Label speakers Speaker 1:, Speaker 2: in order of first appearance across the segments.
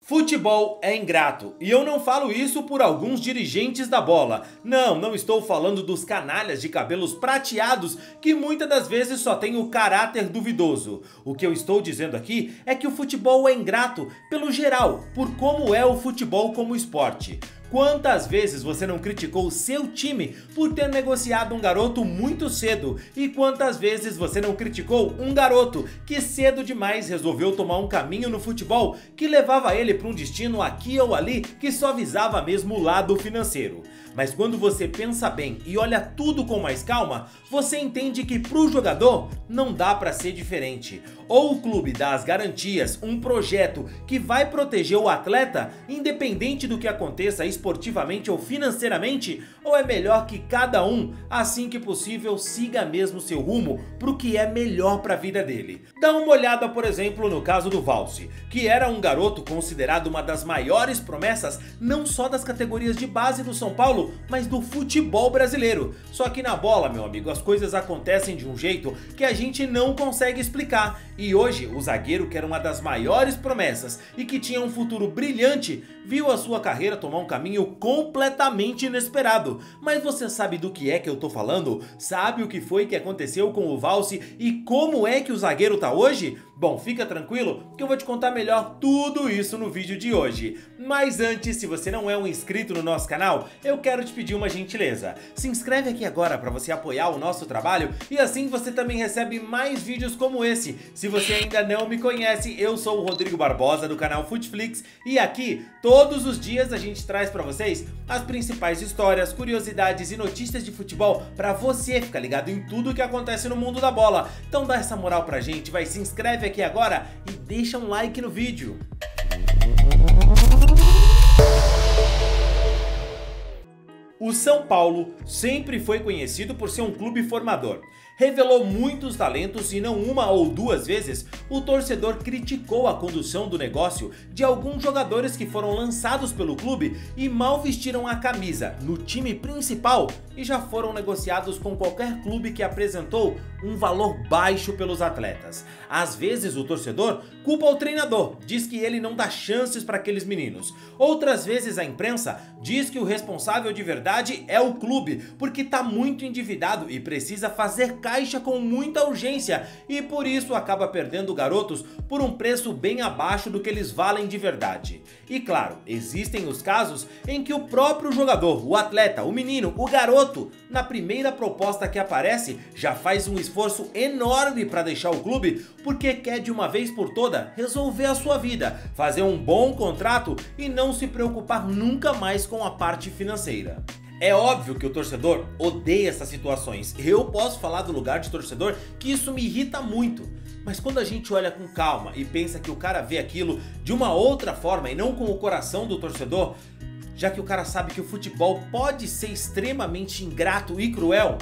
Speaker 1: Futebol é ingrato, e eu não falo isso por alguns dirigentes da bola. Não estou falando dos canalhas de cabelos prateados que muitas das vezes só têm o caráter duvidoso. O que eu estou dizendo aqui é que o futebol é ingrato pelo geral, por como é o futebol como esporte. Quantas vezes você não criticou o seu time por ter negociado um garoto muito cedo? E quantas vezes você não criticou um garoto que cedo demais resolveu tomar um caminho no futebol que levava ele para um destino aqui ou ali que só visava mesmo o lado financeiro? Mas quando você pensa bem e olha tudo com mais calma, você entende que para o jogador não dá para ser diferente. Ou o clube dá as garantias, um projeto que vai proteger o atleta, independente do que aconteça esportivamente ou financeiramente, ou é melhor que cada um, assim que possível, siga mesmo seu rumo para o que é melhor para a vida dele. Dá uma olhada, por exemplo, no caso do Valci, que era um garoto considerado uma das maiores promessas, não só das categorias de base do São Paulo, mas do futebol brasileiro. Só que na bola, meu amigo, as coisas acontecem de um jeito que a gente não consegue explicar. E hoje, o zagueiro que era uma das maiores promessas e que tinha um futuro brilhante, viu a sua carreira tomar um caminho completamente inesperado. Mas você sabe do que é que eu tô falando? Sabe o que foi que aconteceu com o Valci e como é que o zagueiro tá hoje? Bom, fica tranquilo que eu vou te contar melhor tudo isso no vídeo de hoje. Mas antes, se você não é um inscrito no nosso canal, eu quero te pedir uma gentileza. Se inscreve aqui agora para você apoiar o nosso trabalho e assim você também recebe mais vídeos como esse. Se você ainda não me conhece, eu sou o Rodrigo Barbosa do canal Futflix e aqui, todos os dias a gente traz para vocês as principais histórias, curiosidades e notícias de futebol para você ficar ligado em tudo o que acontece no mundo da bola. Então dá essa moral pra gente, vai, se inscreve aqui agora e deixa um like no vídeo. O São Paulo sempre foi conhecido por ser um clube formador. Revelou muitos talentos e não uma ou duas vezes o torcedor criticou a condução do negócio de alguns jogadores que foram lançados pelo clube e mal vestiram a camisa no time principal e já foram negociados com qualquer clube que apresentou um valor baixo pelos atletas. Às vezes o torcedor culpa o treinador, diz que ele não dá chances para aqueles meninos. Outras vezes a imprensa diz que o responsável de verdade é o clube, porque está muito endividado e precisa fazer caixa com muita urgência e por isso acaba perdendo garotos por um preço bem abaixo do que eles valem de verdade. E claro, existem os casos em que o próprio jogador, o atleta, o menino, o garoto, na primeira proposta que aparece, já faz um esforço enorme para deixar o clube porque quer de uma vez por toda resolver a sua vida, fazer um bom contrato e não se preocupar nunca mais com a parte financeira. É óbvio que o torcedor odeia essas situações. Eu posso falar do lugar de torcedor que isso me irrita muito. Mas quando a gente olha com calma e pensa que o cara vê aquilo de uma outra forma e não com o coração do torcedor, já que o cara sabe que o futebol pode ser extremamente ingrato e cruel,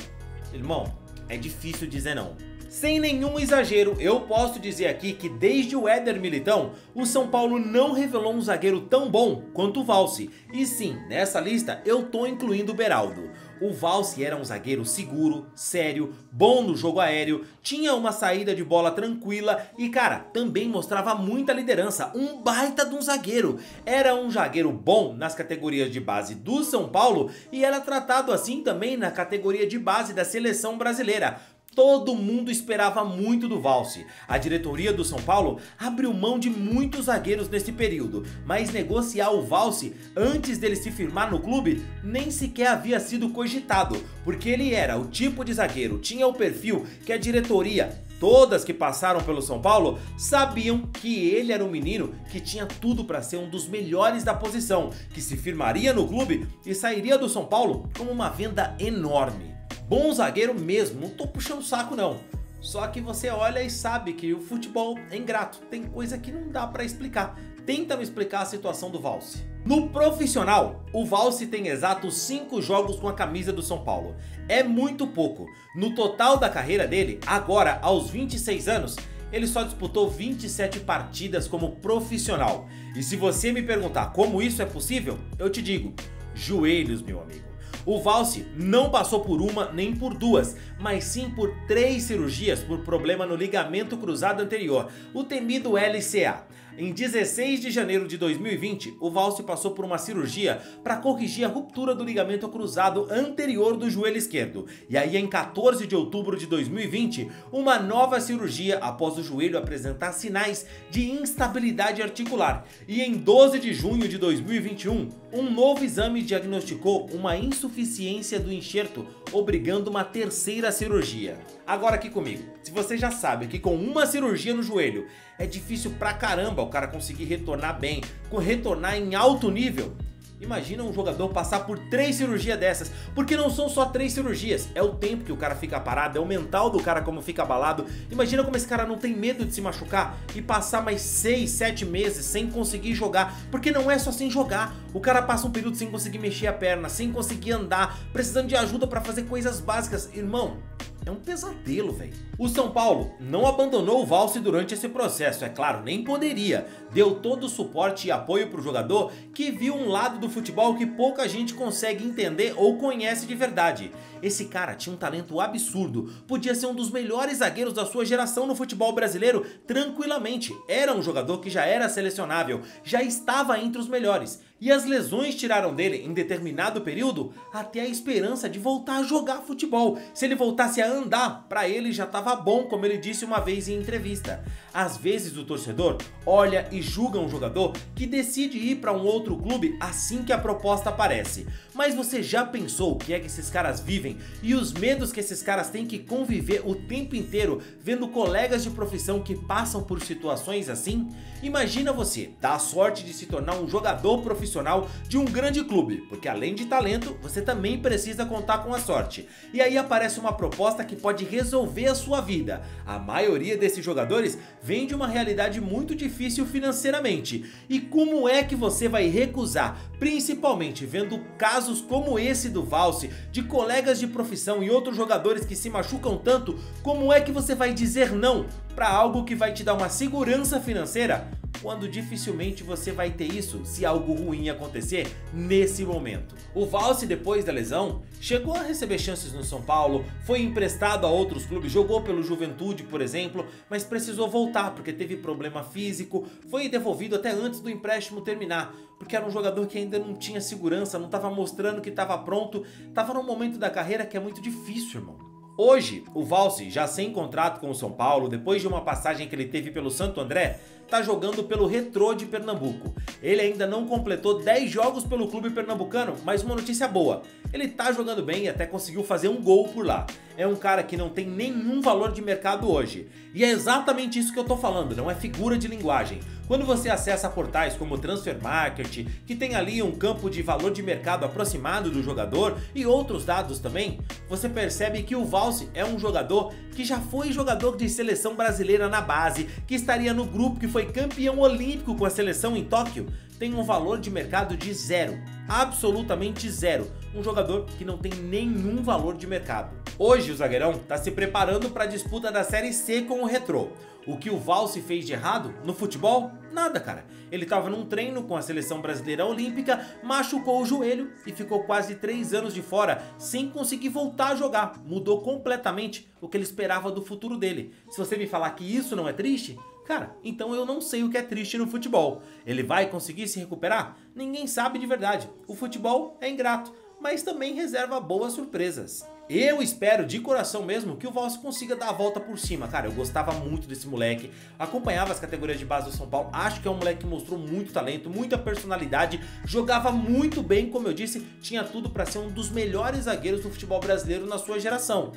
Speaker 1: irmão, é difícil dizer não. Sem nenhum exagero, eu posso dizer aqui que desde o Éder Militão, o São Paulo não revelou um zagueiro tão bom quanto o Valci. E sim, nessa lista eu tô incluindo o Beraldo. O Valci era um zagueiro seguro, sério, bom no jogo aéreo, tinha uma saída de bola tranquila e, cara, também mostrava muita liderança, um baita de um zagueiro. Era um zagueiro bom nas categorias de base do São Paulo e era tratado assim também na categoria de base da seleção brasileira. Todo mundo esperava muito do Valci. A diretoria do São Paulo abriu mão de muitos zagueiros nesse período, mas negociar o Valci antes dele se firmar no clube nem sequer havia sido cogitado, porque ele era o tipo de zagueiro, tinha o perfil que a diretoria, todas que passaram pelo São Paulo, sabiam que ele era um menino que tinha tudo para ser um dos melhores da posição, que se firmaria no clube e sairia do São Paulo como uma venda enorme. Bom zagueiro mesmo, não tô puxando o saco não. Só que você olha e sabe que o futebol é ingrato, tem coisa que não dá pra explicar. Tenta me explicar a situação do Valci. No profissional, o Valci tem exatos 5 jogos com a camisa do São Paulo. É muito pouco. No total da carreira dele, agora aos 26 anos, ele só disputou 27 partidas como profissional. E se você me perguntar como isso é possível, eu te digo, joelhos, meu amigo. O Valci não passou por uma nem por duas, mas sim por 3 cirurgias por problema no ligamento cruzado anterior, o temido LCA. Em 16 de janeiro de 2020, o Valse passou por uma cirurgia para corrigir a ruptura do ligamento cruzado anterior do joelho esquerdo. E aí em 14 de outubro de 2020, uma nova cirurgia após o joelho apresentar sinais de instabilidade articular. E em 12 de junho de 2021, um novo exame diagnosticou uma insuficiência do enxerto, obrigando uma terceira cirurgia. Agora aqui comigo, se você já sabe que com uma cirurgia no joelho é difícil pra caramba o cara conseguir retornar bem, retornar em alto nível, imagina um jogador passar por 3 cirurgias dessas, porque não são só 3 cirurgias, é o tempo que o cara fica parado, é o mental do cara como fica abalado. Imagina como esse cara não tem medo de se machucar e passar mais 6, 7 meses sem conseguir jogar, porque não é só sem jogar, o cara passa um período sem conseguir mexer a perna, sem conseguir andar, precisando de ajuda pra fazer coisas básicas. Irmão, é um pesadelo, velho. O São Paulo não abandonou o Valse durante esse processo, é claro, nem poderia. Deu todo o suporte e apoio pro jogador, que viu um lado do futebol que pouca gente consegue entender ou conhece de verdade. Esse cara tinha um talento absurdo, podia ser um dos melhores zagueiros da sua geração no futebol brasileiro tranquilamente. Era um jogador que já era selecionável, já estava entre os melhores. E as lesões tiraram dele, em determinado período, até a esperança de voltar a jogar futebol. Se ele voltasse a andar, pra ele já tava bom, como ele disse uma vez em entrevista. Às vezes o torcedor olha e julga um jogador que decide ir pra um outro clube assim que a proposta aparece. Mas você já pensou o que é que esses caras vivem e os medos que esses caras têm que conviver o tempo inteiro vendo colegas de profissão que passam por situações assim? Imagina você dar a sorte de se tornar um jogador profissional de um grande clube, porque além de talento, você também precisa contar com a sorte. E aí aparece uma proposta que pode resolver a sua vida. A maioria desses jogadores vem de uma realidade muito difícil financeiramente. E como é que você vai recusar, principalmente vendo casos como esse do Valse, de colegas de profissão e outros jogadores que se machucam tanto, como é que você vai dizer não para algo que vai te dar uma segurança financeira, quando dificilmente você vai ter isso se algo ruim acontecer nesse momento? O Valse, depois da lesão, chegou a receber chances no São Paulo, foi emprestado a outros clubes, jogou pelo Juventude, por exemplo, mas precisou voltar porque teve problema físico, foi devolvido até antes do empréstimo terminar, porque era um jogador que ainda não tinha segurança, não estava mostrando que estava pronto, estava num momento da carreira que é muito difícil, irmão. Hoje, o Valse, já sem contrato com o São Paulo, depois de uma passagem que ele teve pelo Santo André, tá jogando pelo Retrô de Pernambuco. Ele ainda não completou 10 jogos pelo clube pernambucano, mas uma notícia boa, ele tá jogando bem e até conseguiu fazer um gol por lá. É um cara que não tem nenhum valor de mercado hoje. E é exatamente isso que eu tô falando, não é figura de linguagem. Quando você acessa portais como Transfermarkt, que tem ali um campo de valor de mercado aproximado do jogador e outros dados também, você percebe que o Valse é um jogador que já foi jogador de seleção brasileira na base, que estaria no grupo que foi campeão olímpico com a seleção em Tóquio, tem um valor de mercado de zero, absolutamente zero, um jogador que não tem nenhum valor de mercado. Hoje o zagueirão está se preparando para a disputa da Série C com o Retrô. O que o Valse fez de errado no futebol? Nada, cara. Ele estava num treino com a seleção brasileira olímpica, machucou o joelho e ficou quase 3 anos de fora sem conseguir voltar a jogar. Mudou completamente o que ele esperava do futuro dele. Se você me falar que isso não é triste, cara, então eu não sei o que é triste no futebol. Ele vai conseguir se recuperar? Ninguém sabe de verdade. O futebol é ingrato, mas também reserva boas surpresas. Eu espero de coração mesmo que o Valse consiga dar a volta por cima, cara. Eu gostava muito desse moleque, acompanhava as categorias de base do São Paulo, acho que é um moleque que mostrou muito talento, muita personalidade, jogava muito bem, como eu disse, tinha tudo para ser um dos melhores zagueiros do futebol brasileiro na sua geração.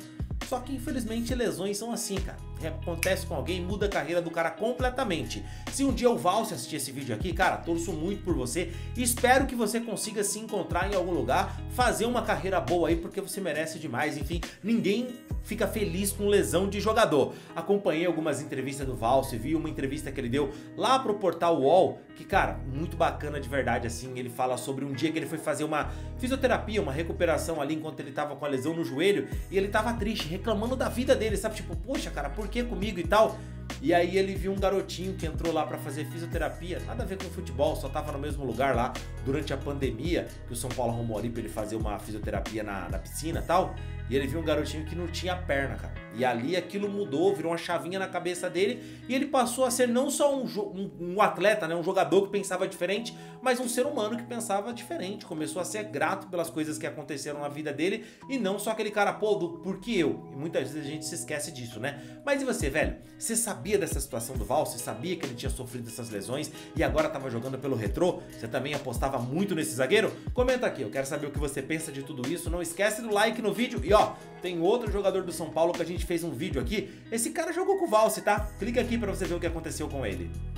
Speaker 1: Só que infelizmente lesões são assim, cara. Acontece com alguém, muda a carreira do cara completamente. Se um dia o Valse assistir esse vídeo aqui, cara, torço muito por você. Espero que você consiga se encontrar em algum lugar, fazer uma carreira boa aí, porque você merece demais. Enfim, ninguém fica feliz com lesão de jogador. Acompanhei algumas entrevistas do Valse, vi uma entrevista que ele deu lá pro portal UOL, que, cara, muito bacana de verdade, assim. Ele fala sobre um dia que ele foi fazer uma fisioterapia, uma recuperação ali enquanto ele tava com a lesão no joelho, e ele tava triste, reclamando da vida dele, sabe? Tipo, poxa, cara, por que comigo e tal? E aí ele viu um garotinho que entrou lá pra fazer fisioterapia, nada a ver com futebol, só tava no mesmo lugar lá durante a pandemia, que o São Paulo arrumou ali pra ele fazer uma fisioterapia na piscina e tal. E ele viu um garotinho que não tinha perna, cara. E ali aquilo mudou, virou uma chavinha na cabeça dele e ele passou a ser não só um atleta, né, um jogador que pensava diferente, mas um ser humano que pensava diferente. Começou a ser grato pelas coisas que aconteceram na vida dele e não só aquele cara, pô, por que eu? E muitas vezes a gente se esquece disso, né? Mas e você, velho? Você sabia dessa situação do Val? Você sabia que ele tinha sofrido essas lesões e agora tava jogando pelo Retrô? Você também apostava muito nesse zagueiro? Comenta aqui, eu quero saber o que você pensa de tudo isso. Não esquece do like no vídeo e ó, tem outro jogador do São Paulo que a gente fez um vídeo aqui. Esse cara jogou com o Valse, tá? Clica aqui pra você ver o que aconteceu com ele.